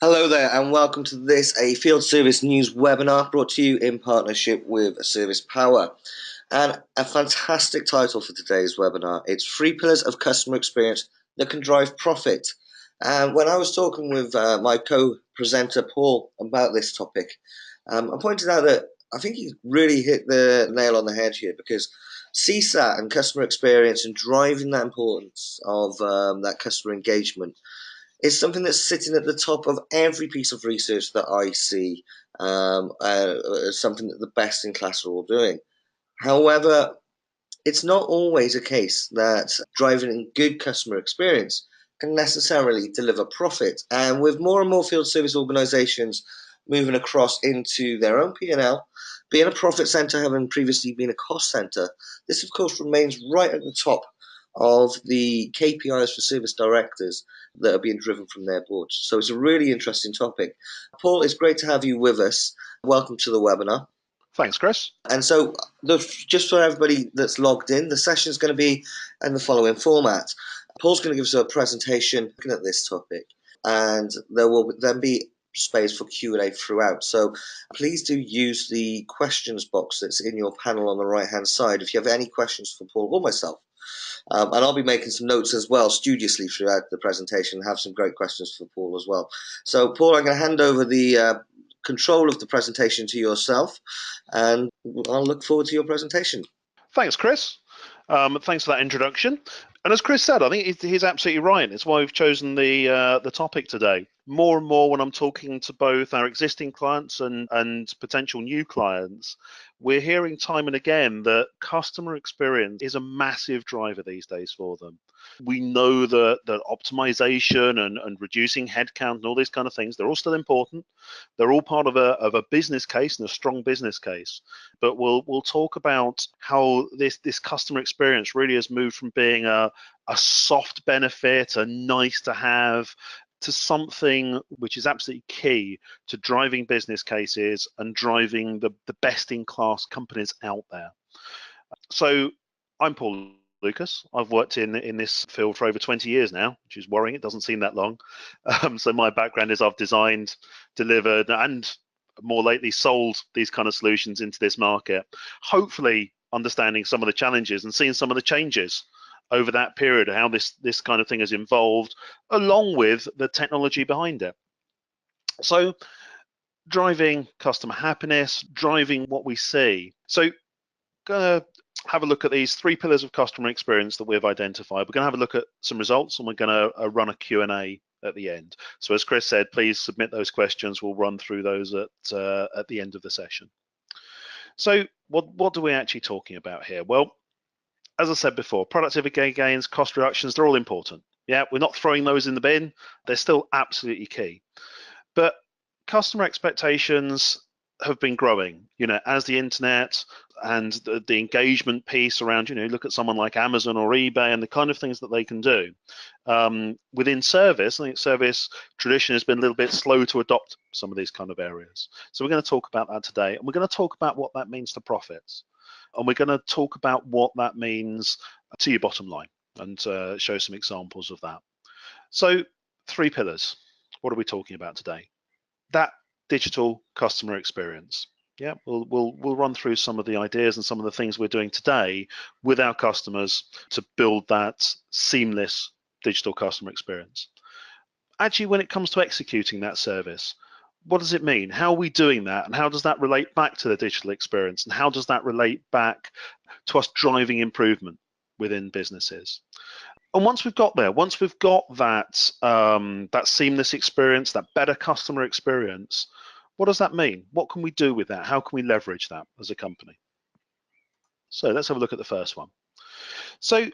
Hello there and welcome to a field service news webinar brought to you in partnership with Service Power. And a fantastic title for today's webinar. It's 3 pillars of customer experience that can drive profit. And when I was talking with my co-presenter Paul about this topic, I pointed out that I think he really hit the nail on the head here, because CSAT and customer experience and driving that importance of that customer engagement is something that's sitting at the top of every piece of research that I see, something that the best in class are all doing. However, it's not always a case that driving a good customer experience can necessarily deliver profit. And with more and more field service organizations moving across into their own P&L, being a profit center having previously been a cost center, this of course remains right at the top of the KPIs for service directors that are being driven from their boards. So it's a really interesting topic. Paul, it's great to have you with us. Welcome to the webinar. Thanks, Chris. And so, just for everybody that's logged in, the session is going to be in the following format. Paul's going to give us a presentation looking at this topic, and there will then be space for Q&A throughout. So please do use the questions box that's in your panel on the right-hand side if you have any questions for Paul or myself. And I'll be making some notes as well, studiously throughout the presentation, and have some great questions for Paul as well. So, Paul, I'm going to hand over the control of the presentation to yourself, and I'll look forward to your presentation. Thanks, Chris. Thanks for that introduction. And as Chris said, I think he's absolutely right. It's why we've chosen the topic today. More and more when I'm talking to both our existing clients and potential new clients, we're hearing time and again that customer experience is a massive driver these days for them. We know that optimization and reducing headcount and all these kind of things, they're all still important. They're all part of a business case and a strong business case. But we'll talk about how this customer experience really has moved from being a soft benefit, a nice to have, to something which is absolutely key to driving business cases and driving the best-in-class companies out there. So I'm Paul Lucas. I've worked in this field for over 20 years now, which is worrying. It doesn't seem that long. So my background is I've designed, delivered, and more lately sold these kind of solutions into this market, hopefully understanding some of the challenges and seeing some of the changes over that period, how this kind of thing has evolved, along with the technology behind it. So driving customer happiness, driving what we see. So gonna have a look at these 3 pillars of customer experience that we've identified. We're gonna have a look at some results, and we're gonna run a Q&A at the end. So as Chris said, please submit those questions. We'll run through those at the end of the session. So what are we actually talking about here? Well, as I said before, productivity gains, cost reductions, they're all important. Yeah, we're not throwing those in the bin. They're still absolutely key. But customer expectations have been growing, as the internet and the engagement piece around, look at someone like Amazon or eBay and the kind of things that they can do. Within service, I think service tradition has been a little bit slow to adopt some of these kind of areas. So we're going to talk about that today, and we're going to talk about what that means to profits. And we're going to talk about what that means to your bottom line and show some examples of that. So 3 pillars. What are we talking about today? That digital customer experience. Yeah, we'll run through some of the ideas and some of the things we're doing today with our customers to build that seamless digital customer experience. Actually, when it comes to executing that service, what does it mean? How are we doing that? And how does that relate back to the digital experience? And how does that relate back to us driving improvement within businesses? And once we've got there, once we've got that, that seamless experience, that better customer experience, what does that mean? What can we do with that? How can we leverage that as a company? So let's have a look at the first one. So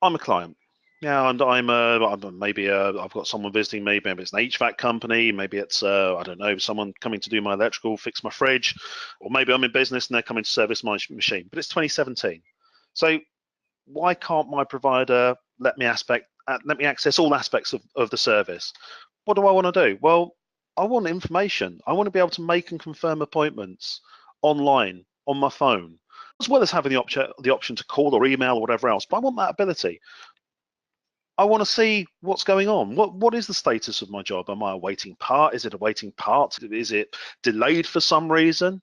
I'm a client. Yeah, and I've got someone visiting me. Maybe it's an HVAC company. Maybe it's I don't know, someone coming to do my electrical, fix my fridge, or maybe I'm in business and they're coming to service my machine. But it's 2017, so why can't my provider let me access all aspects of the service? What do I want to do? Well, I want information. I want to be able to make and confirm appointments online on my phone, as well as having the option to call or email or whatever else. But I want that ability. I want to see what's going on. What is the status of my job? Am I a waiting part? Is it a waiting part? Is it delayed for some reason?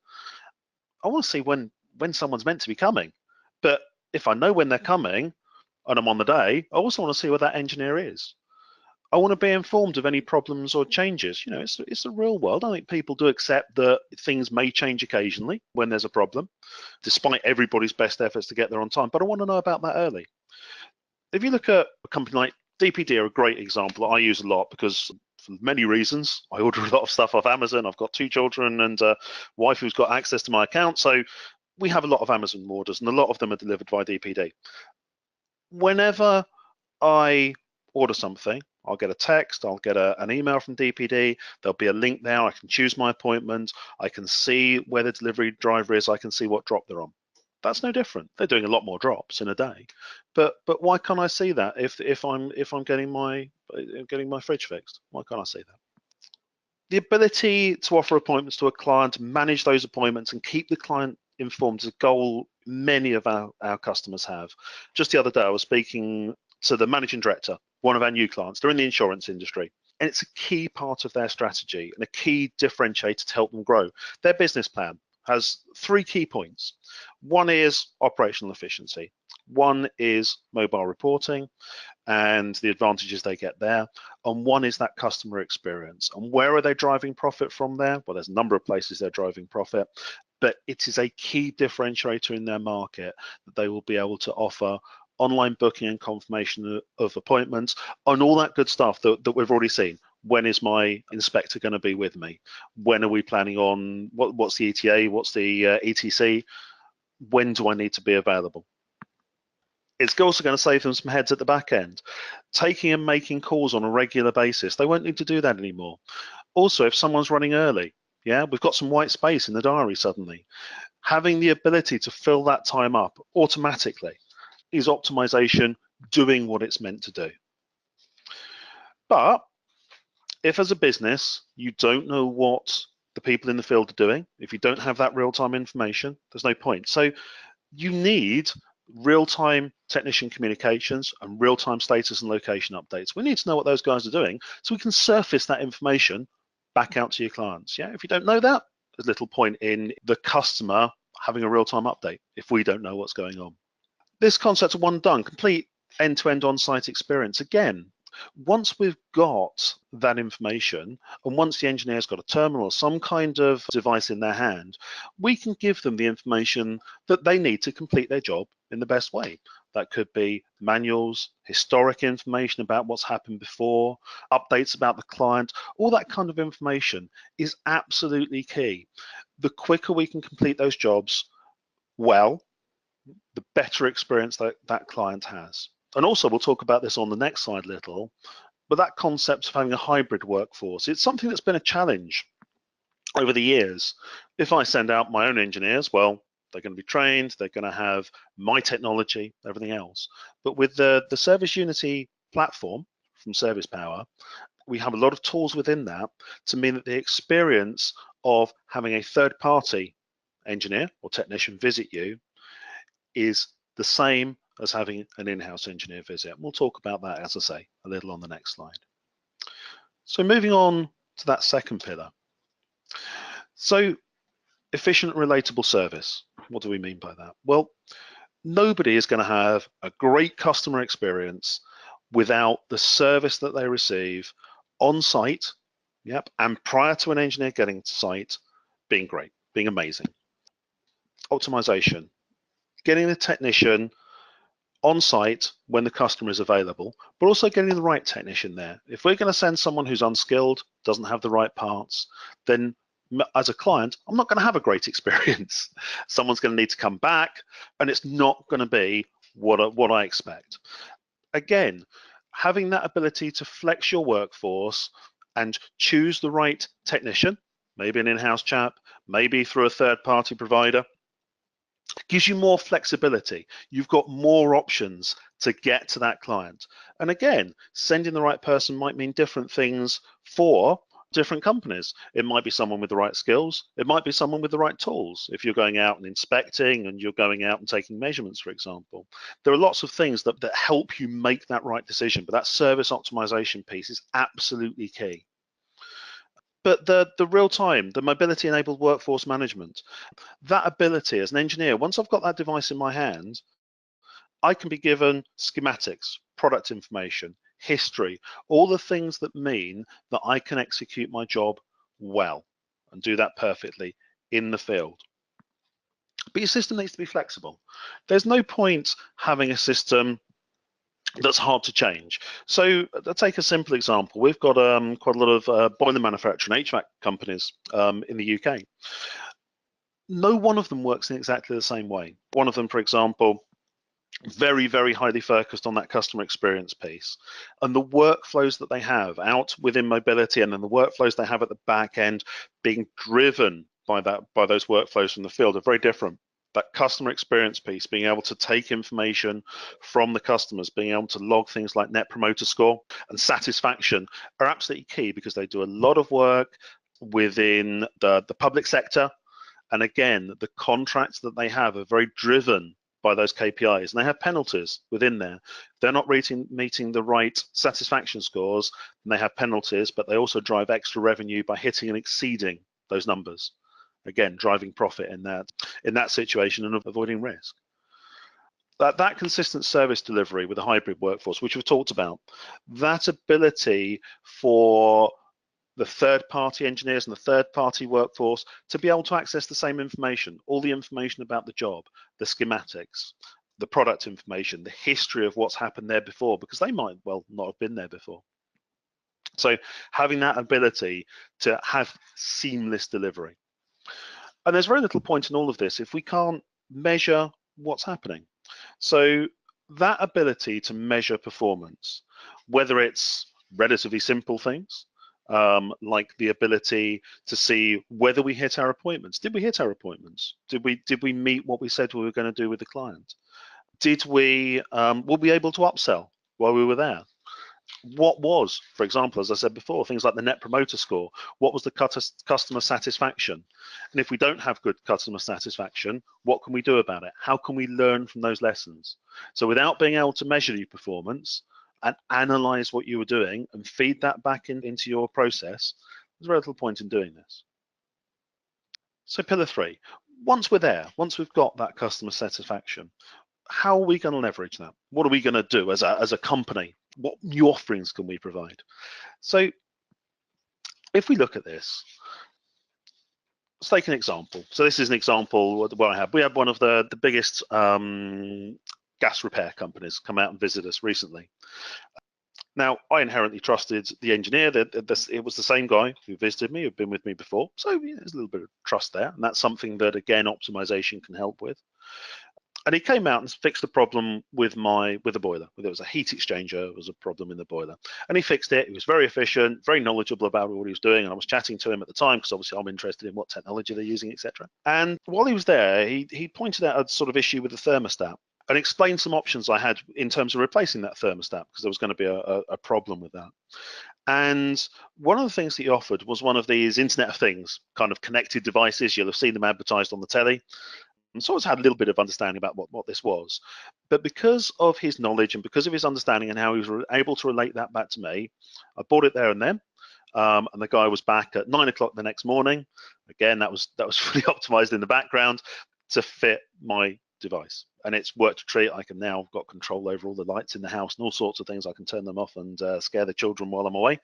I want to see when someone's meant to be coming. But if I know when they're coming and I'm on the day, I also want to see where that engineer is. I want to be informed of any problems or changes. You know, it's the real world. I think people do accept that things may change occasionally when there's a problem, despite everybody's best efforts to get there on time. But I want to know about that early. If you look at a company like DPD, are a great example that I use a lot because for many reasons. I order a lot of stuff off Amazon. I've got 2 children and a wife who's got access to my account. So we have a lot of Amazon orders and a lot of them are delivered by DPD. Whenever I order something, I'll get a text, I'll get an email from DPD, there'll be a link there, I can choose my appointment, I can see where the delivery driver is, I can see what drop they're on. That's no different. They're doing a lot more drops in a day, but why can't I see that if I'm getting my fridge fixed? Why can't I see that? The ability to offer appointments to a client, manage those appointments, and keep the client informed is a goal many of our customers have. Just the other day, I was speaking to the managing director, one of our new clients. They're in the insurance industry, and it's a key part of their strategy and a key differentiator to help them grow. Their business plan has 3 key points. One is operational efficiency. One is mobile reporting and the advantages they get there. And one is that customer experience. And where are they driving profit from there? Well, there's a number of places they're driving profit, but it is a key differentiator in their market that they will be able to offer online booking and confirmation of appointments and all that good stuff that we've already seen. When is my inspector going to be with me? When are we planning on, what's the ETA? What's the ETC? When do I need to be available? It's also going to save them some heads at the back end. Taking and making calls on a regular basis, they won't need to do that anymore. Also, if someone's running early, yeah, we've got some white space in the diary suddenly. Having the ability to fill that time up automatically is optimization doing what it's meant to do. But if as a business, you don't know what the people in the field are doing, if you don't have that real-time information, there's no point. So you need real-time technician communications and real-time status and location updates. We need to know what those guys are doing so we can surface that information back out to your clients. Yeah, if you don't know that, there's little point in the customer having a real-time update if we don't know what's going on. This concept of one done, complete end-to-end on-site experience. Again, once we've got that information and once the engineer's got a terminal or some kind of device in their hand, we can give them the information that they need to complete their job in the best way. That could be manuals, historic information about what's happened before, updates about the client. All that kind of information is absolutely key. The quicker we can complete those jobs well, the better experience that client has. And also, we'll talk about this on the next slide a little, but that concept of having a hybrid workforce, it's something that's been a challenge over the years. If I send out my own engineers, well, they're going to be trained, they're going to have my technology, everything else. But with the Service Unity platform from Service Power, we have a lot of tools within that to mean that the experience of having a third-party engineer or technician visit you is the same as having an in-house engineer visit. We'll talk about that, as I say, a little on the next slide. So moving on to that second pillar. So efficient, relatable service. What do we mean by that? Well, nobody is going to have a great customer experience without the service that they receive on site, yep, and prior to an engineer getting to site being great, being amazing. Optimization, getting the technician on site when the customer is available, but also getting the right technician there. If we're going to send someone who's unskilled, doesn't have the right parts, then as a client, I'm not going to have a great experience. Someone's going to need to come back, and it's not going to be what I expect. Again, having that ability to flex your workforce and choose the right technician, maybe an in-house chap, maybe through a third-party provider, gives you more flexibility. You've got more options to get to that client. And again, sending the right person might mean different things for different companies. It might be someone with the right skills. It might be someone with the right tools. If you're going out and inspecting and you're going out and taking measurements, for example, there are lots of things that help you make that right decision. But that service optimization piece is absolutely key. But the real time, the mobility enabled workforce management, that ability as an engineer, once I've got that device in my hand, I can be given schematics, product information, history, all the things that mean that I can execute my job well and do that perfectly in the field. But your system needs to be flexible. There's no point having a system that's hard to change. So I'll take a simple example. We've got quite a lot of boiler manufacturing HVAC companies in the UK. No one of them works in exactly the same way. One of them, for example, very, very highly focused on that customer experience piece, and the workflows that they have out within mobility, and then the workflows they have at the back end being driven by those workflows from the field are very different. That customer experience piece, being able to take information from the customers, being able to log things like Net Promoter Score and satisfaction are absolutely key, because they do a lot of work within the public sector. And again, the contracts that they have are very driven by those KPIs, and they have penalties within there. If they're not meeting the right satisfaction scores, then they have penalties, but they also drive extra revenue by hitting and exceeding those numbers. Again, driving profit in that situation and avoiding risk. That consistent service delivery with a hybrid workforce, which we've talked about, that ability for the third-party engineers and the third-party workforce to be able to access the same information, all the information about the job, the schematics, the product information, the history of what's happened there before, because they might well not have been there before. So having that ability to have seamless delivery. And there's very little point in all of this if we can't measure what's happening. So that ability to measure performance, whether it's relatively simple things, like the ability to see whether we hit our appointments. Did we hit our appointments? Did we meet what we said we were going to do with the client? Did we were we able to upsell while we were there? What was, for example, as I said before, things like the Net Promoter Score, what was the customer satisfaction? And if we don't have good customer satisfaction, what can we do about it? How can we learn from those lessons? So without being able to measure your performance and analyze what you were doing and feed that back into your process, there's very little point in doing this. So pillar 3, once we're there, once we've got that customer satisfaction, how are we going to leverage that? What are we going to do as a company? What new offerings can we provide? So if we look at this, let's take an example. So this is an example where we had one of the biggest gas repair companies come out and visit us recently. Now, I inherently trusted the engineer. It was the same guy who visited me, who'd been with me before. So there's a little bit of trust there. And that's something that, again, optimization can help with. And he came out and fixed the problem with the boiler. There was a heat exchanger, there was a problem in the boiler. And he fixed it. He was very efficient, very knowledgeable about what he was doing. And I was chatting to him at the time, because obviously I'm interested in what technology they're using, etc. And while he was there, he pointed out a sort of issue with the thermostat and explained some options I had in terms of replacing that thermostat, because there was going to be a problem with that. And one of the things that he offered was one of these Internet of Things kind of connected devices. You'll have seen them advertised on the telly. And so I had a little bit of understanding about what this was. But because of his knowledge and because of his understanding and how he was able to relate that back to me, I bought it there and then. And the guy was back at 9 o'clock the next morning. Again, that was fully optimized in the background to fit my device. And it's worked a treat. I can now got control over all the lights in the house and all sorts of things. I can turn them off and scare the children while I'm away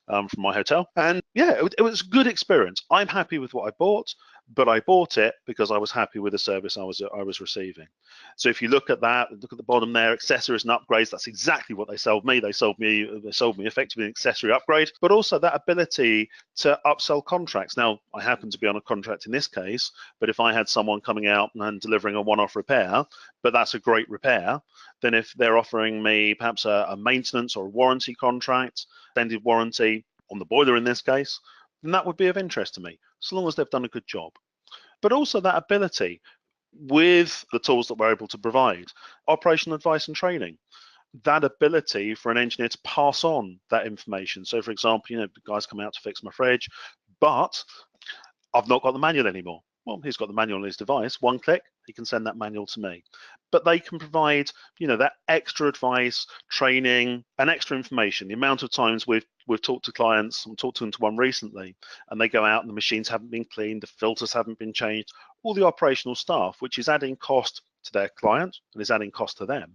from my hotel. And yeah, it was a good experience. I'm happy with what I bought, but I bought it because I was happy with the service I was receiving. So if you look at that, look at the bottom there, accessories and upgrades, that's exactly what they sold me. They sold me effectively an accessory upgrade, but also that ability to upsell contracts. Now, I happen to be on a contract in this case, but if I had someone coming out and delivering a one-off repair, but that's a great repair, then if they're offering me perhaps a maintenance or a warranty contract, extended warranty on the boiler in this case, then that would be of interest to me, so long as they've done a good job. But also that ability with the tools that we're able to provide, operational advice and training. that ability for an engineer to pass on that information. So for example, the guy's come out to fix my fridge, but I've not got the manual anymore. Well, he's got the manual on his device. One click, he can send that manual to me. But they can provide, that extra advice, training, and extra information. The amount of times we've talked to clients, I'm talking to one recently, and they go out and the machines haven't been cleaned, the filters haven't been changed, all the operational stuff, which is adding cost to their client and is adding cost to them,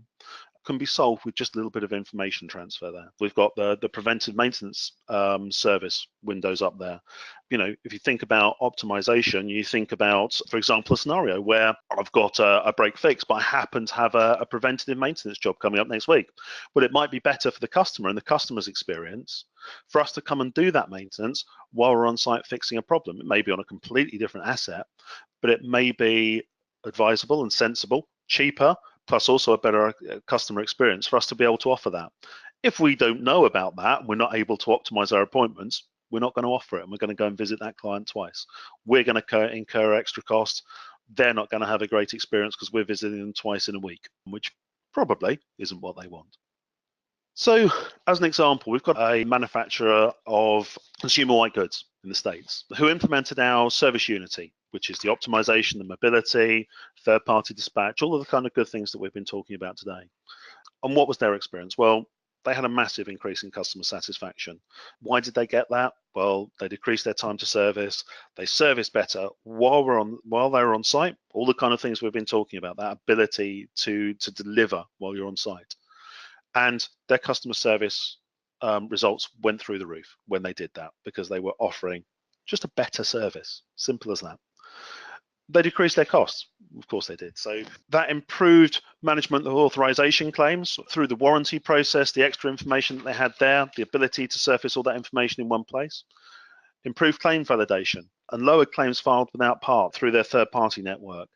can be solved with just a little bit of information transfer there. We've got the preventive maintenance service windows up there. If you think about optimization, you think about, for example, a scenario where I've got a break fix, but I happen to have a preventative maintenance job coming up next week. Well, it might be better for the customer and the customer's experience for us to come and do that maintenance while we're on site fixing a problem. It may be on a completely different asset, but it may be advisable and sensible, cheaper, plus also a better customer experience for us to be able to offer that. If we don't know about that, we're not able to optimize our appointments, we're not going to offer it, and we're going to go and visit that client twice. We're going to incur extra costs. They're not going to have a great experience because we're visiting them twice in a week, which probably isn't what they want. So, as an example, we've got a manufacturer of consumer white goods in the States who implemented our service unity, which is the optimization, the mobility, third-party dispatch, all of the kind of good things that we've been talking about today. And what was their experience? Well, they had a massive increase in customer satisfaction. Why did they get that? Well, they decreased their time to service. They serviced better while they were on site. All the kind of things we've been talking about, that ability to deliver while you're on site. And their customer service results went through the roof when they did that because they were offering just a better service. Simple as that. They decreased their costs. Of course they did. So that improved management of authorization claims through the warranty process, the extra information that they had there, the ability to surface all that information in one place, improved claim validation, and lowered claims filed without part through their third-party network.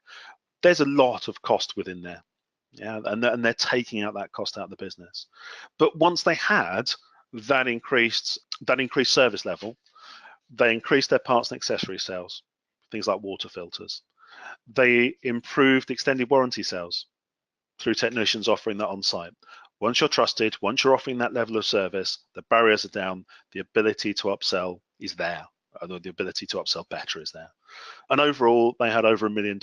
There's a lot of cost within there. Yeah, and they're taking out that cost out of the business. But once they had that increased service level, they increased their parts and accessory sales, things like water filters. They improved extended warranty sales through technicians offering that on site. Once you're trusted, once you're offering that level of service, the barriers are down, the ability to upsell is there, or the ability to upsell better is there. And overall, they had over $1 million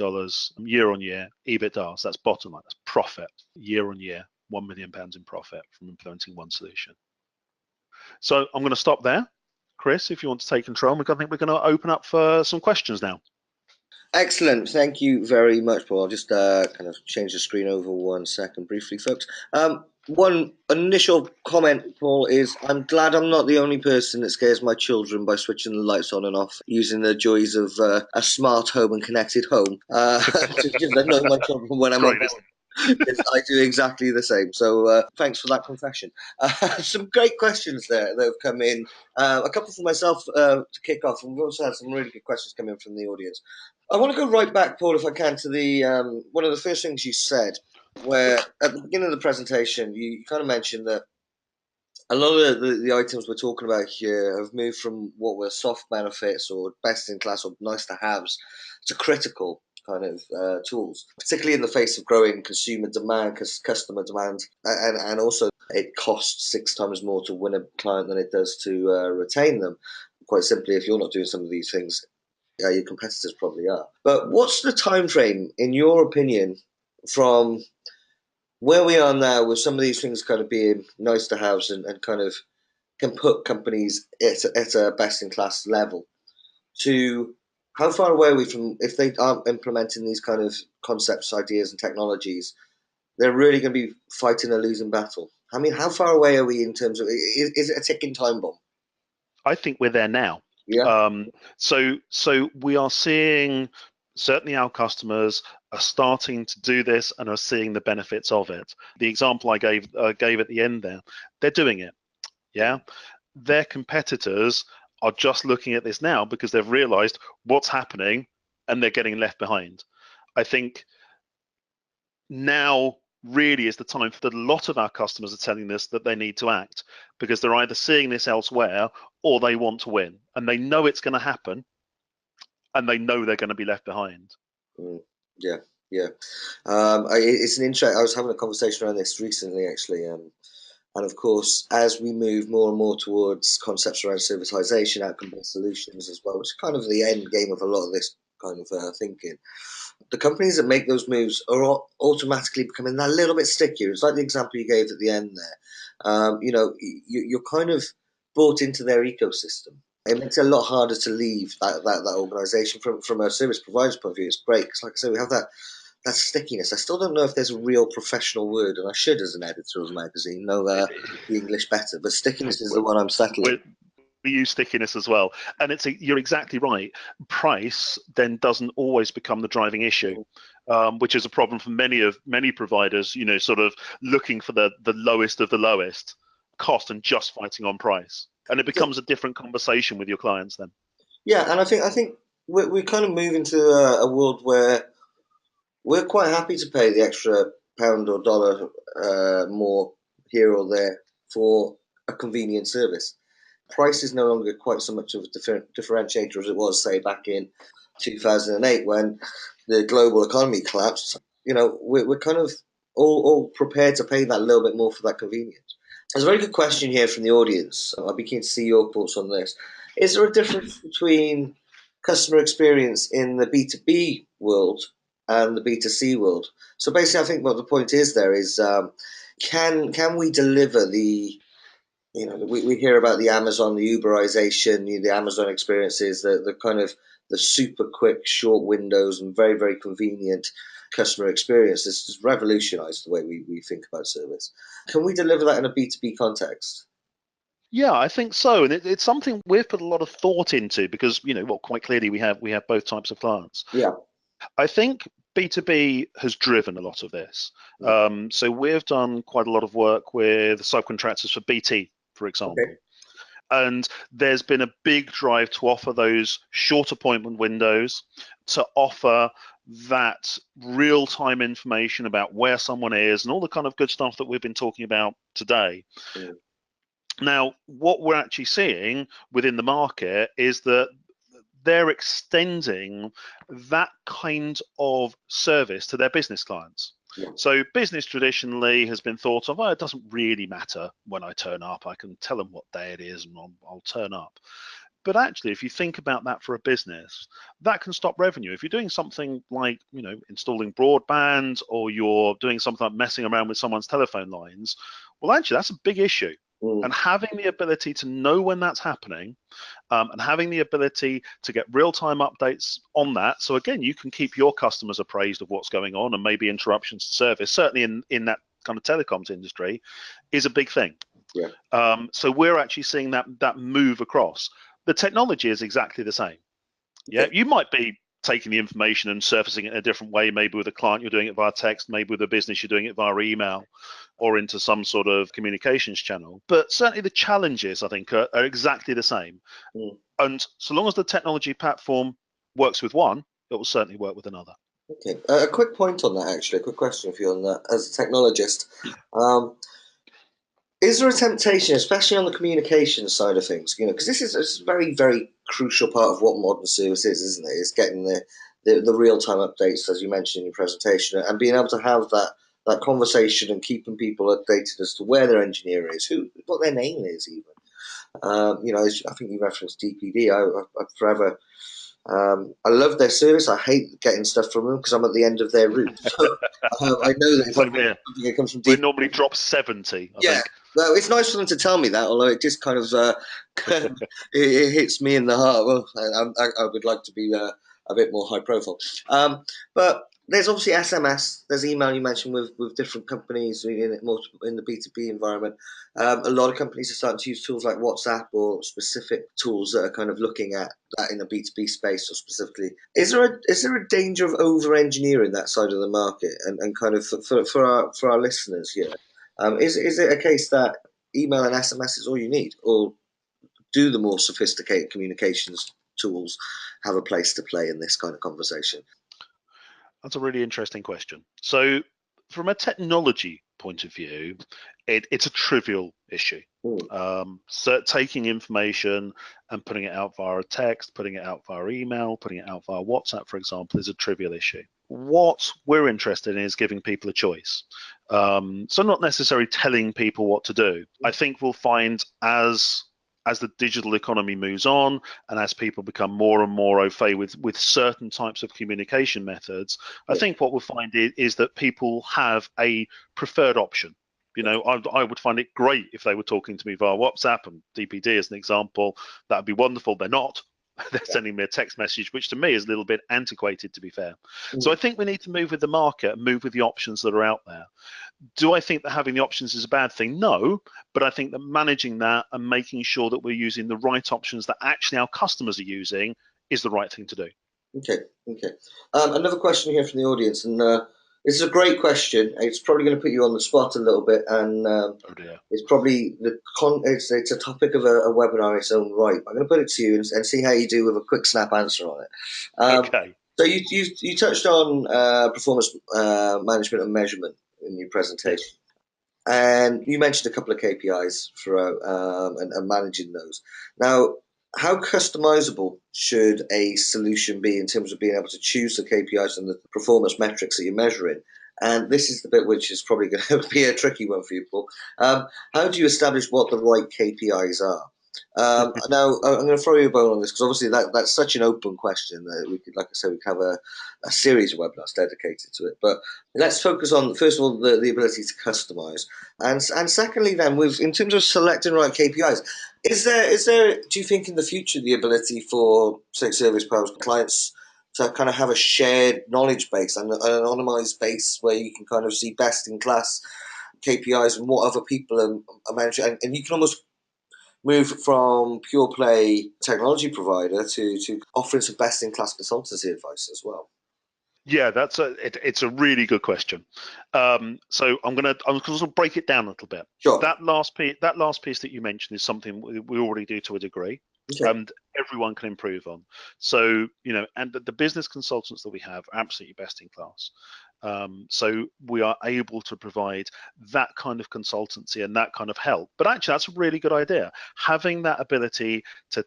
year on year EBITDA. So that's bottom line, that's profit year on year, £1 million in profit from implementing one solution. So I'm going to stop there. Kris, if you want to take control, I think we're going to open up for some questions now. Excellent. Thank you very much, Paul. I'll just kind of change the screen over 1 second briefly, folks. One initial comment, Paul, is I'm glad I'm not the only person that scares my children by switching the lights on and off, using the joys of a smart home and connected home to just annoy my children when I'm on. I do exactly the same. So thanks for that confession. Some great questions there that have come in. A couple for myself to kick off, and we've also had some really good questions come in from the audience. I want to go right back, Paul, if I can, to the one of the first things you said, where at the beginning of the presentation, you kind of mentioned that a lot of the items we're talking about here have moved from what were soft benefits or best in class or nice to haves to critical kind of tools, particularly in the face of growing consumer demand, customer demand, and also it costs 6 times more to win a client than it does to retain them. Quite simply, if you're not doing some of these things, your competitors probably are. But what's the time frame, in your opinion, from where we are now with some of these things kind of being nice to haves and kind of can put companies at a best in class level, to how far away are we from, if they aren't implementing these kind of concepts, ideas, and technologies, they're really going to be fighting a losing battle? I mean, how far away are we in terms of, is it a ticking time bomb? I think we're there now. Yeah. So we are seeing, certainly our customers are starting to do this and are seeing the benefits of it. The example I gave at the end there, they're doing it. Yeah. Their competitors are just looking at this now because they've realized what's happening and they're getting left behind. I think now really is the time that a lot of our customers are telling us that they need to act, because they're either seeing this elsewhere or they want to win, and they know it's going to happen and they know they're going to be left behind. Yeah. Yeah. It's an interest. I was having a conversation around this recently, actually. And of course, as we move more and more towards concepts around servitization, outcome-based solutions as well, which is kind of the end game of a lot of this kind of thinking, the companies that make those moves are automatically becoming a little bit stickier. It's like the example you gave at the end there. You're kind of bought into their ecosystem. It makes it a lot harder to leave that organisation from a service provider's point of view. It's great because, like I said, we have that stickiness. I still don't know if there's a real professional word, and I should, as an editor of a magazine, know the English better. But stickiness is the one I'm settling. We use stickiness as well, and you're exactly right. Price then doesn't always become the driving issue, which is a problem for many providers. Sort of looking for the lowest of the lowest cost and just fighting on price, and it becomes a different conversation with your clients then. Yeah, and I think we're kind of moving to a world where we're quite happy to pay the extra pound or dollar more here or there for a convenient service. Price is no longer quite so much of a differentiator as it was, say, back in 2008 when the global economy collapsed. We're kind of all prepared to pay that little bit more for that convenience. There's a very good question here from the audience. I'd be keen to see your thoughts on this. Is there a difference between customer experience in the B2B world and the B2C world? So basically, I think what the point is there is, can we deliver we hear about the Amazon, the Uberization, the Amazon experiences, the kind of the super quick, short windows and very, very convenient customer experience. This has revolutionized the way we think about service. Can we deliver that in a B2B context? Yeah, I think so, and it's something we've put a lot of thought into because quite clearly we have both types of clients. Yeah. I think B2B has driven a lot of this. So we've done quite a lot of work with subcontractors for BT, for example. Okay. And there's been a big drive to offer those short appointment windows, to offer that real-time information about where someone is and all the kind of good stuff that we've been talking about today. Now, what we're actually seeing within the market is that they're extending that kind of service to their business clients. Yeah. So business traditionally has been thought of, it doesn't really matter when I turn up. I can tell them what day it is and I'll turn up. But actually, if you think about that for a business, that can stop revenue. If you're doing something like, installing broadband, or you're doing something like messing around with someone's telephone lines, well, actually, that's a big issue. And having the ability to know when that's happening, and having the ability to get real-time updates on that. So again, you can keep your customers appraised of what's going on, and maybe interruptions to service, certainly in that kind of telecoms industry, is a big thing. Yeah. So we're actually seeing that move across. The technology is exactly the same. Yeah, you might be taking the information and surfacing it in a different way. Maybe with a client, you're doing it via text. Maybe with a business, you're doing it via email or into some sort of communications channel. But certainly the challenges, I think, are exactly the same. And so long as the technology platform works with one, it will certainly work with another. Okay. A quick point on that, actually. A quick question for you on that. As a technologist, is there a temptation, especially on the communication side of things, because this is a very, very crucial part of what modern service is, isn't it? It's getting the real-time updates, as you mentioned in your presentation, and being able to have that conversation and keeping people updated as to where their engineer is, what their name is, even. I think you referenced DPD. I forever. I love their service. I hate getting stuff from them because I'm at the end of their route. So I know that if it comes from DPD, we normally drop 70. I think. Well, it's nice for them to tell me that, although it just kind of it hits me in the heart. Well, I would like to be a bit more high profile, but there's obviously SMS. There's email you mentioned with different companies in the B2B environment. A lot of companies are starting to use tools like WhatsApp or specific tools that are kind of looking at that in a B2B space, or specifically. Is there a danger of over engineering that side of the market, and kind of for our listeners here? Is it a case that email and SMS is all you need, or do the more sophisticated communications tools have a place to play in this kind of conversation? That's a really interesting question. So from a technology point of view, it's a trivial issue. So taking information and putting it out via text, putting it out via email, putting it out via WhatsApp, for example, is a trivial issue. What we're interested in is giving people a choice. So not necessarily telling people what to do. I think we'll find as the digital economy moves on and as people become more and more au fait with certain types of communication methods, I Yeah. think what we'll find is that people have a preferred option. I would find it great if they were talking to me via WhatsApp and DPD as an example. That would be wonderful. They're not. They're sending me a text message, which to me is a little bit antiquated, to be fair. So I Mm. think we need to move with the market and move with the options that are out there. Do I think that having the options is a bad thing? No, but I think that managing that and making sure that we're using the right options that actually our customers are using is the right thing to do. Okay, okay. Another question here from the audience, and this is a great question. It's probably going to put you on the spot a little bit, and Oh dear. it's probably it's a topic of a webinar in its own right. I'm going to put it to you and see how you do with a quick snap answer on it. Okay. So you touched on performance management and measurement in your presentation. Yes. And you mentioned a couple of KPIs for and managing those. Now, how customizable should a solution be in terms of being able to choose the KPIs and the performance metrics that you're measuring? And this is the bit which is probably going to be a tricky one for you, Paul. How do you establish what the right KPIs are? Now, I'm going to throw you a bone on this because obviously that's such an open question that we could, like I said, we could have a series of webinars dedicated to it. But let's focus on, first of all, the ability to customize. And secondly, then, with in terms of selecting right KPIs, is there do you think in the future the ability for say Service Powers clients to kind of have a shared knowledge base and an anonymized base where you can kind of see best in class KPIs and what other people are managing, and you can almost move from pure play technology provider to offering some best in class consultancy advice as well. Yeah, it's a really good question. So I'm gonna break it down a little bit. Sure. That last piece that you mentioned is something we already do to a degree, Okay. and everyone can improve on. So and the business consultants that we have are absolutely best in class. So we are able to provide that kind of consultancy and that kind of help. But actually, that's a really good idea. Having that ability to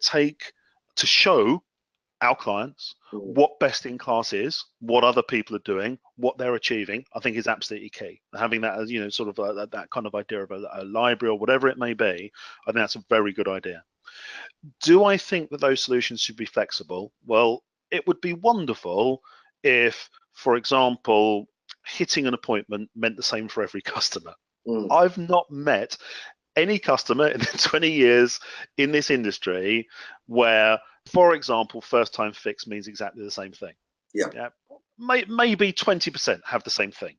show our clients Mm. what best in class is, what other people are doing, what they're achieving, I think is absolutely key. Having that as, sort of that kind of idea of a library or whatever it may be, I think that's a very good idea. Do I think that those solutions should be flexible? Well, it would be wonderful if, for example, hitting an appointment meant the same for every customer. Mm. I've not met any customer in 20 years in this industry where, for example, first time fix means exactly the same thing. Yeah. Yeah, maybe 20% have the same thing,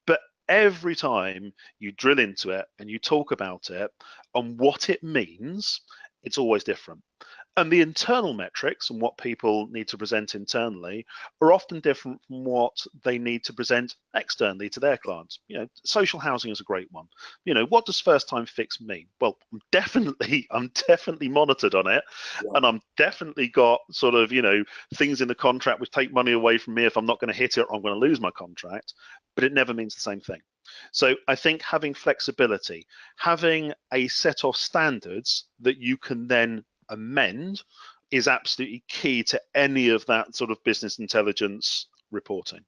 but every time you drill into it and you talk about it and what it means, it's always different. And the internal metrics and what people need to present internally are often different from what they need to present externally to their clients. Social housing is a great one. What does first time fix mean? Well, I'm definitely monitored on it, Yeah. and I'm definitely got sort of, things in the contract which take money away from me if I'm not going to hit it or I'm going to lose my contract, but it never means the same thing. So I think having flexibility, having a set of standards that you can then amend is absolutely key to any of that sort of business intelligence reporting.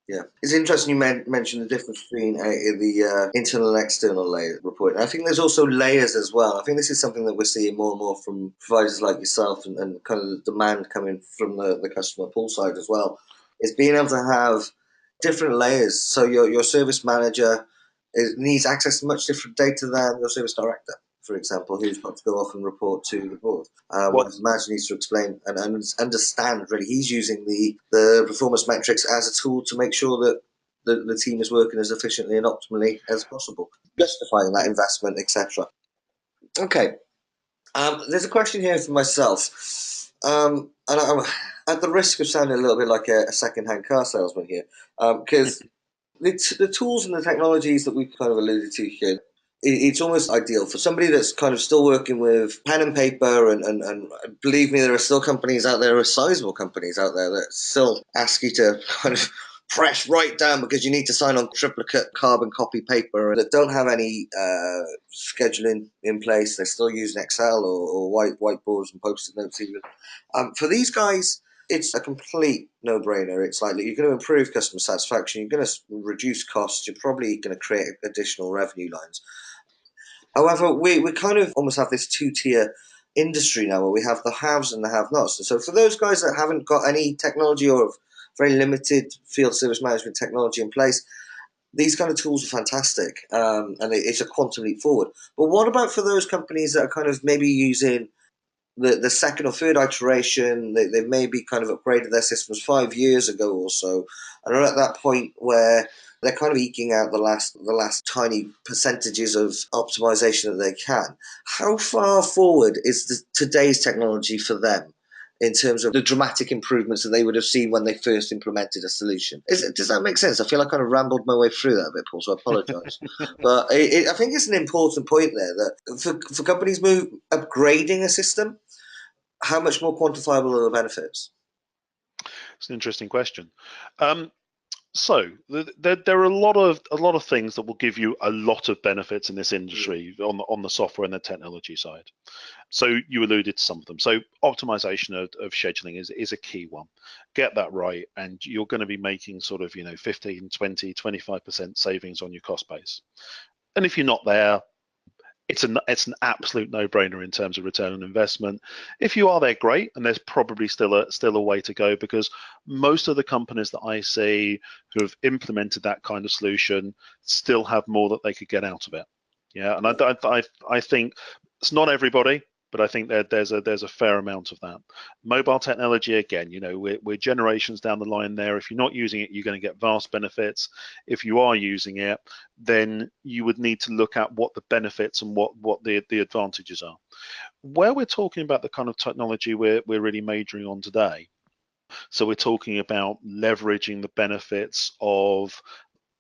Yeah, it's interesting you mentioned the difference between the internal and external layer reporting. I think there's also layers as well. I think this is something that we're seeing more and more from providers like yourself and kind of the demand coming from the customer pull side as well. Is being able to have different layers. So your service manager needs access to much different data than your service director, for example, who's got to go off and report to the board. Well, Whereas the manager needs to explain and understand, really, he's using the performance metrics as a tool to make sure that the team is working as efficiently and optimally as possible, justifying that investment, etc. Okay, there's a question here for myself, and I'm at the risk of sounding a little bit like a second-hand car salesman here, because the tools and the technologies that we've kind of alluded to here, it's almost ideal for somebody that's kind of still working with pen and paper, and believe me, there are still companies out there, sizable companies out there that still ask you to kind of press right down because you need to sign on triplicate carbon copy paper that don't have any scheduling in place. They're still using Excel or whiteboards and post-it notes even. For these guys, It's a complete no-brainer. It's like you're going to improve customer satisfaction, you're going to reduce costs, you're probably going to create additional revenue lines. However, we kind of almost have this two-tier industry now where we have the haves and the have-nots. And so for those guys that haven't got any technology or have very limited field service management technology in place, these kind of tools are fantastic, and it's a quantum leap forward. But what about for those companies that are kind of maybe using the second or third iteration? They've maybe kind of upgraded their systems 5 years ago or so, and are at that point where they're kind of eking out the last tiny percentages of optimization that they can. How far forward is today's technology for them in terms of the dramatic improvements that they would have seen when they first implemented a solution? Does that make sense? I feel like I kind of rambled my way through that a bit, Paul, so I apologise. But I think it's an important point there that for companies upgrading a system, how much more quantifiable are the benefits? It's an interesting question. So there are a lot of things that will give you a lot of benefits in this industry on the software and the technology side. So you alluded to some of them. So optimization of scheduling is a key one. Get that right, and you're going to be making sort of 15, 20, 25% savings on your cost base. And if you're not there, it's an absolute no-brainer in terms of return on investment. If you are there, great, and there's probably still a way to go, because most of the companies that I see who have implemented that kind of solution still have more that they could get out of it. Yeah, and I think it's not everybody, but I think there's a fair amount of that. Mobile technology, again, we're generations down the line there. If you're not using it, you're going to get vast benefits. If you are using it, then you would need to look at what the benefits and what the advantages are. Where we're talking about the kind of technology we're really majoring on today, so we're talking about leveraging the benefits of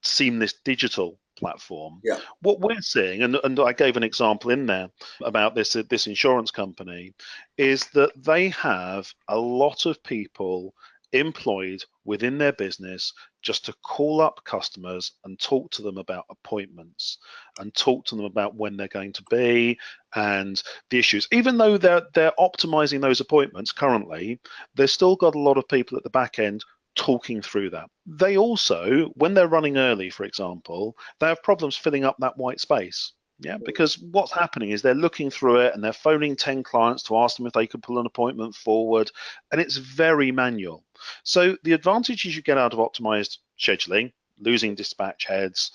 seamless digital platform. Yeah. What we're seeing, and I gave an example in there about this insurance company, is that they have a lot of people employed within their business just to call up customers and talk to them about appointments and talk to them about when they're going to be and the issues. Even though they're optimizing those appointments currently, they've still got a lot of people at the back end talking through that. They also, when they're running early, for example, they have problems filling up that white space. Yeah, because what's happening is they're looking through it and they're phoning 10 clients to ask them if they could pull an appointment forward, and it's very manual. So the advantages you get out of optimized scheduling, losing dispatch heads,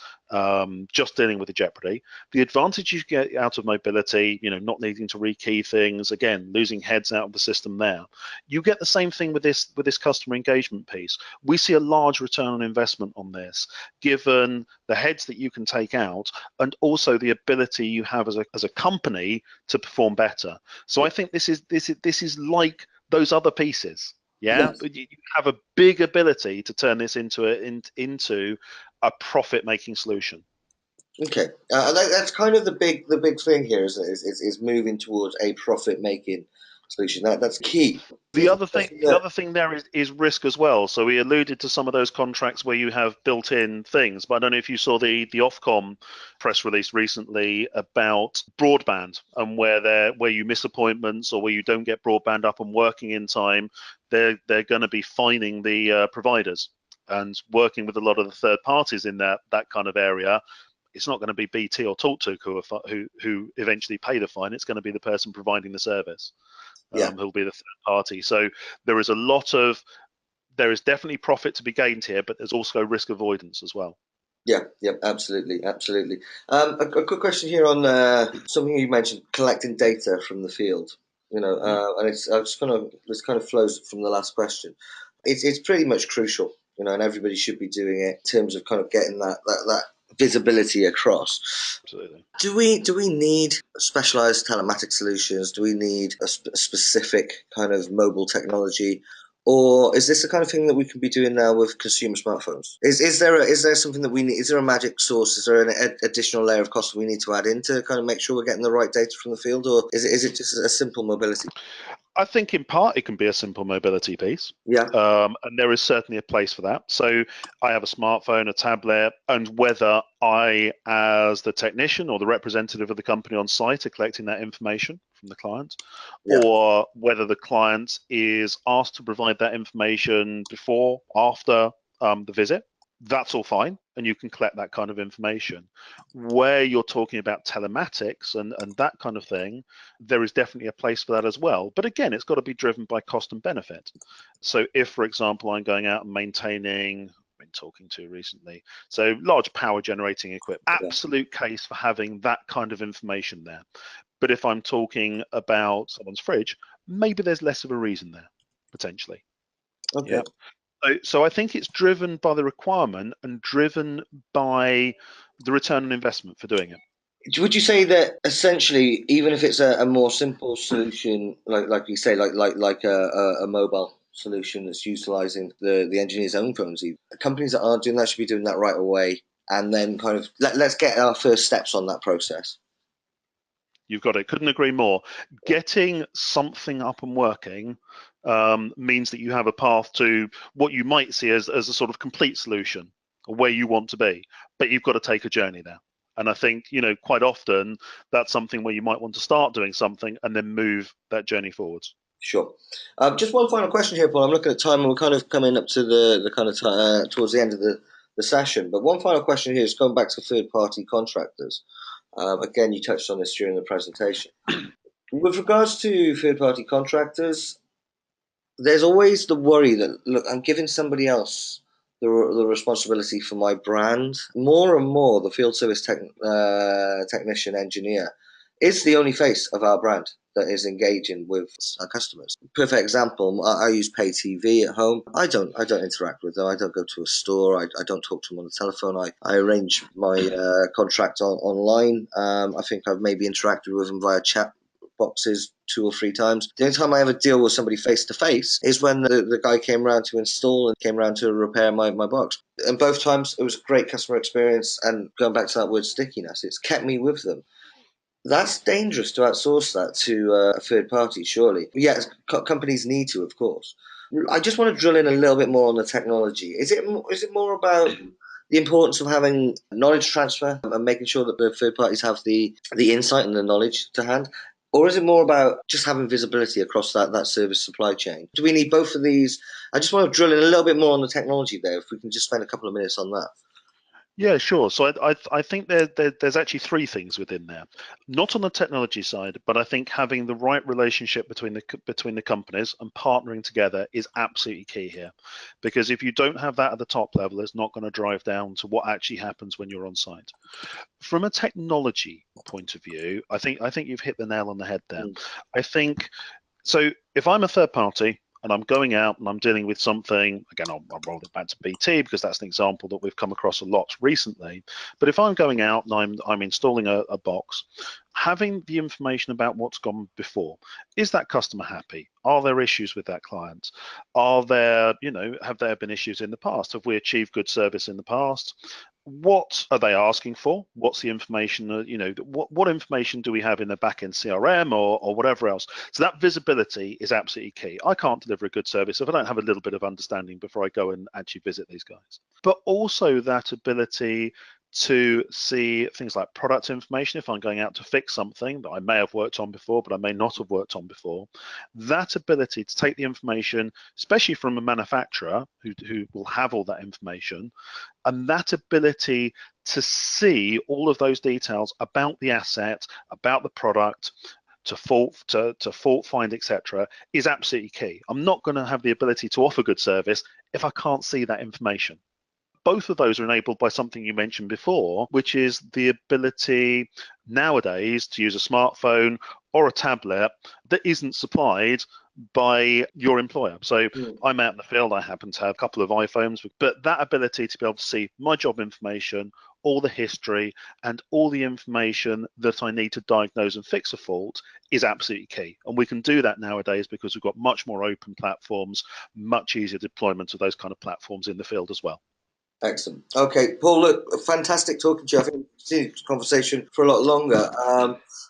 just dealing with the jeopardy. The advantage you get out of mobility, not needing to rekey things, again, losing heads out of the system there. You get the same thing with this customer engagement piece. We see a large return on investment on this, given the heads that you can take out and also the ability you have as a company to perform better. So I think this is like those other pieces. Yeah, Yes. but you have a big ability to turn this into a profit-making solution. Okay, that's kind of the big thing here, isn't it? Is moving towards a profit-making solution. That's key. The other thing there is risk as well. So we alluded to some of those contracts where you have built-in things, but I don't know if you saw the Ofcom press release recently about broadband and where you miss appointments or where you don't get broadband up and working in time, they're going to be fining the providers and working with a lot of the third parties in that kind of area. It's not going to be BT or TalkTalk who eventually pay the fine. It's going to be the person providing the service. Who'll be the third party. So there is definitely profit to be gained here, but there's also risk avoidance as well. Yeah, absolutely. A quick question here on something you mentioned: collecting data from the field. And this kind of flows from the last question. It's pretty much crucial, and everybody should be doing it in terms of kind of getting that visibility across. Absolutely. Do we need specialized telematic solutions? Do we need a specific kind of mobile technology? Or is this the kind of thing that we can be doing now with consumer smartphones? Is there something that we need? Is there a magic source? Is there an additional layer of cost that we need to add in to kind of make sure we're getting the right data from the field? Or is it just a simple mobility? I think in part it can be a simple mobility piece. Yeah, And there is certainly a place for that. So I have a smartphone, a tablet, and whether I, as the technician or the representative of the company on site, are collecting that information from the client, yeah, or whether the client is asked to provide that information before, after the visit, that's all fine, and you can collect that kind of information. Where you're talking about telematics and that kind of thing, there is definitely a place for that as well. But again, it's got to be driven by cost and benefit. So if, for example, I'm going out and maintaining, I've been talking to recently, so large power generating equipment, yeah. absolute case for having that kind of information there. But if I'm talking about someone's fridge, maybe there's less of a reason there, potentially. Okay. Yeah. So I think it's driven by the requirement and driven by the return on investment for doing it. Would you say that essentially, even if it's a more simple solution, like you say, like a mobile solution that's utilizing the engineer's own phones, even, companies that aren't doing that should be doing that right away, and then kind of let's get our first steps on that process. You've got it. Couldn't agree more. Getting something up and working means that you have a path to what you might see as a sort of complete solution, or where you want to be. But you've got to take a journey there. And I think, quite often that's something where you might want to start doing something and then move that journey forwards. Sure. Just one final question here, Paul. I'm looking at time, and we're kind of coming up to the kind of towards the end of the session. But one final question here is going back to third party contractors. Again, you touched on this during the presentation. With regards to third party contractors, there's always the worry that, look, I'm giving somebody else the responsibility for my brand. More and more, the field service technician engineer is the only face of our brand that is engaging with our customers. Perfect example. I use pay TV at home. I don't interact with them. I don't go to a store. I don't talk to them on the telephone. I arrange my contract online. I think I've maybe interacted with them via chat boxes 2 or 3 times. The only time I ever deal with somebody face to face is when the guy came around to install and came around to repair my box. And both times it was a great customer experience. And going back to that word stickiness, it's kept me with them. That's dangerous to outsource that to a third party, surely. Yes, companies need to, of course. I just want to drill in a little bit more on the technology. Is it more about the importance of having knowledge transfer and making sure that the third parties have the insight and the knowledge to hand? Or is it more about just having visibility across that service supply chain? Do we need both of these? I just want to drill in a little bit more on the technology there, if we can just spend a couple of minutes on that. Yeah, sure. So I think there's actually three things within there. Not on the technology side, but I think having the right relationship between the companies and partnering together is absolutely key here. Because if you don't have that at the top level, it's not going to drive down to what actually happens when you're on site. From a technology point of view, I think you've hit the nail on the head there. Mm. I think so. If I'm a third party and I'm going out and I'm dealing with something, again, I'll roll it back to BT because that's an example that we've come across a lot recently. But if I'm going out and I'm installing a box, having the information about what's gone before, is that customer happy? Are there issues with that client? Have there been issues in the past? Have we achieved good service in the past? What are they asking for? What's the information? What information do we have in the back-end CRM or whatever else? So that visibility is absolutely key. I can't deliver a good service if I don't have a little bit of understanding before I go and actually visit these guys. But also that ability to see things like product information. If I'm going out to fix something that I may have worked on before, but I may not have worked on before, that ability to take the information, especially from a manufacturer who will have all that information, and that ability to see all of those details about the asset, about the product, to fault find, etc., is absolutely key. I'm not going to have the ability to offer good service if I can't see that information. Both of those are enabled by something you mentioned before, which is the ability nowadays to use a smartphone or a tablet that isn't supplied by your employer. So Mm. I'm out in the field, I happen to have a couple of iPhones, but that ability to be able to see my job information, all the history, and all the information that I need to diagnose and fix a fault is absolutely key. And we can do that nowadays because we've got much more open platforms, much easier deployment of those kind of platforms in the field as well. Excellent. Okay, Paul, look, fantastic talking to you. I think we'll continue this conversation for a lot longer.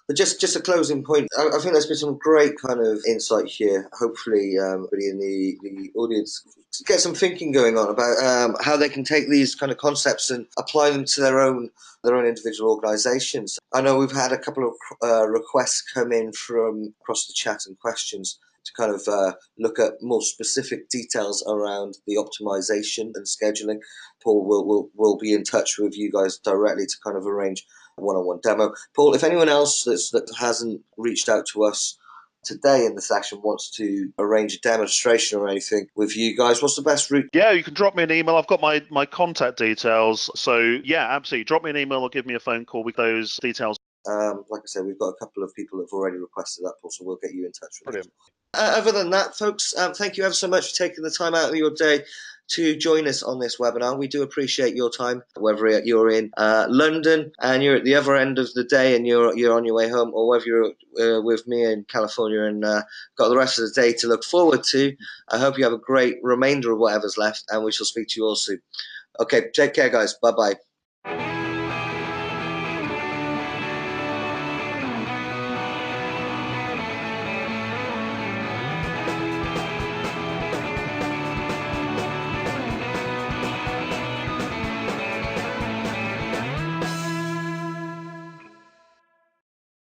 But just a closing point. I think there's been some great kind of insight here. Hopefully, everybody in the audience get some thinking going on about how they can take these kind of concepts and apply them to their own individual organisations. I know we've had a couple of requests come in from across the chat and questions to kind of look at more specific details around the optimization and scheduling. Paul will be in touch with you guys directly to kind of arrange a one-on-one demo. Paul, if anyone else that hasn't reached out to us today in the session wants to arrange a demonstration or anything with you guys, what's the best route? Yeah, you can drop me an email. I've got my contact details. So yeah, absolutely. Drop me an email or give me a phone call with those details. Like I said, we've got a couple of people that have already requested that, Paul, so we'll get you in touch with them. Brilliant. Other than that, folks, thank you ever so much for taking the time out of your day to join us on this webinar. We do appreciate your time, whether you're in London and you're at the other end of the day and you're on your way home, or whether you're with me in California and got the rest of the day to look forward to. I hope you have a great remainder of whatever's left, and we shall speak to you all soon. Okay, take care, guys. Bye-bye.